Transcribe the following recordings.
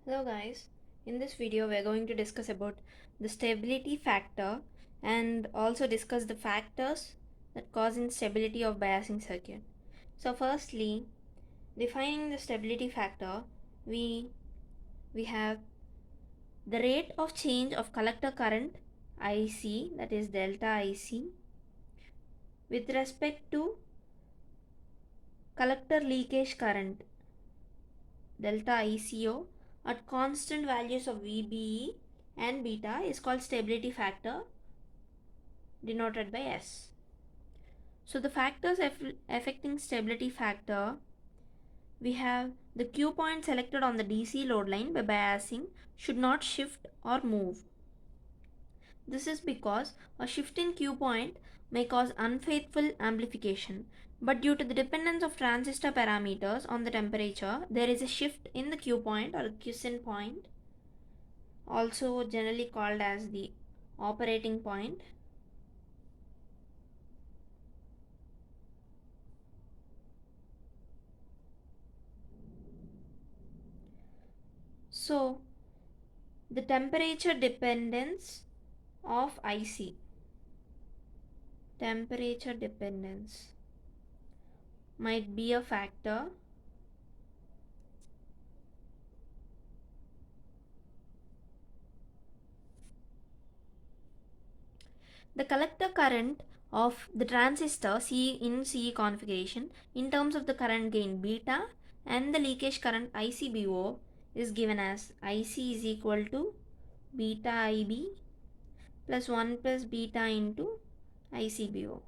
Hello guys, in this video we are going to discuss about the stability factor and also discuss the factors that cause instability of biasing circuit. So firstly, defining the stability factor, we have the rate of change of collector current IC, that is delta IC, with respect to collector leakage current delta ICO at constant values of VBE and beta is called stability factor, denoted by S. So the factors affecting stability factor, we have the Q point selected on the DC load line by biasing should not shift or move. This is because a shift in Q point may cause unfaithful amplification, but due to the dependence of transistor parameters on the temperature, there is a shift in the Q point or quiescent point, also generally called as the operating point. So the temperature dependence of IC, temperature dependence might be a factor. The collector current of the transistor C in CE configuration in terms of the current gain beta and the leakage current ICBO is given as IC is equal to beta IB plus 1 plus beta into ICBO.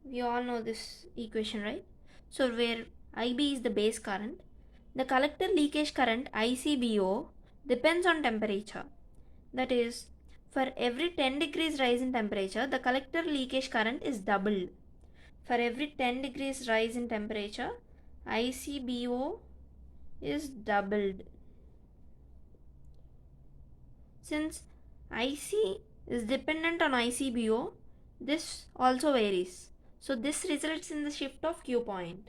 We all know this equation, right? So where IB is the base current, the collector leakage current ICBO depends on temperature. That is, for every 10 degrees rise in temperature, the collector leakage current is doubled. For every 10 degrees rise in temperature, ICBO is doubled. Since IC is dependent on ICBO, this also varies. So this results in the shift of Q point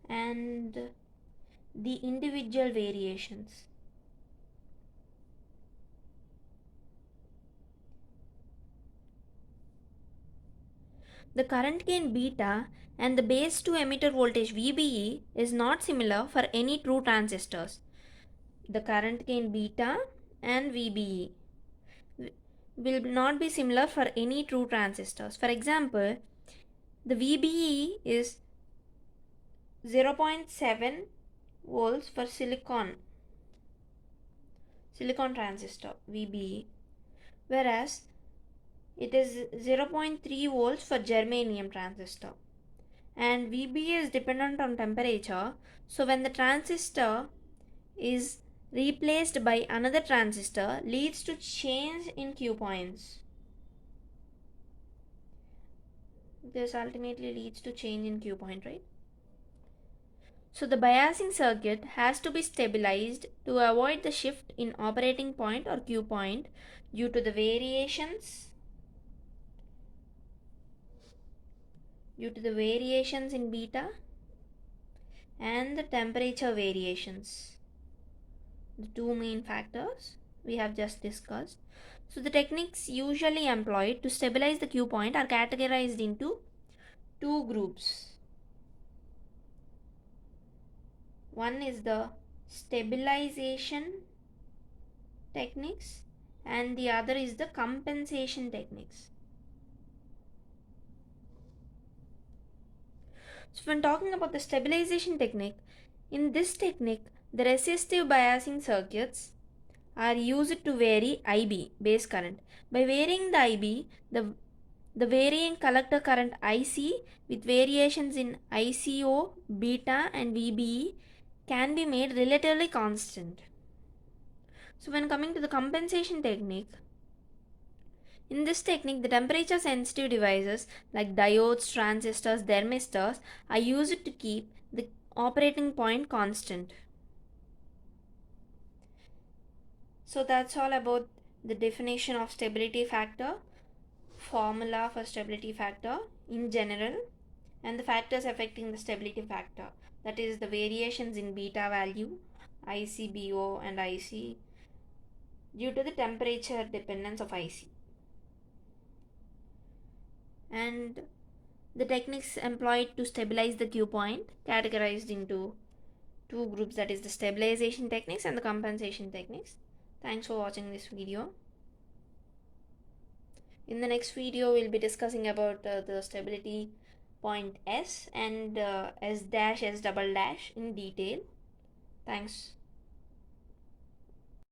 and the individual variations. The current gain beta and the base to emitter voltage VBE is not similar for any true transistors. The current gain beta and VBE will not be similar for any true transistors. For example, the VBE is 0.7 volts for silicon transistor VBE, whereas it is 0.3 volts for germanium transistor. And VBE is dependent on temperature, so when the transistor is replaced by another transistor leads to change in Q points. This ultimately leads to change in Q point, right? So the biasing circuit has to be stabilized to avoid the shift in operating point or Q point due to the variations in beta and the temperature variations, the two main factors we have just discussed. So the techniques usually employed to stabilize the Q point are categorized into two groups. One is the stabilization techniques and the other is the compensation techniques. So when talking about the stabilization technique, in this technique the resistive biasing circuits are used to vary IB, base current. By varying the IB, the varying collector current IC with variations in ICO, beta and VBE can be made relatively constant. So when coming to the compensation technique, in this technique the temperature sensitive devices like diodes, transistors, thermistors are used to keep the operating point constant. So that's all about the definition of stability factor. formula for stability factor in general and the factors affecting the stability factor, that is the variations in beta value, ICBO and IC due to the temperature dependence of IC, and the techniques employed to stabilize the Q point categorized into two groups, that is the stabilization techniques and the compensation techniques. Thanks for watching this video. In the next video we'll be discussing about the stability point S and S dash S double dash in detail. Thanks.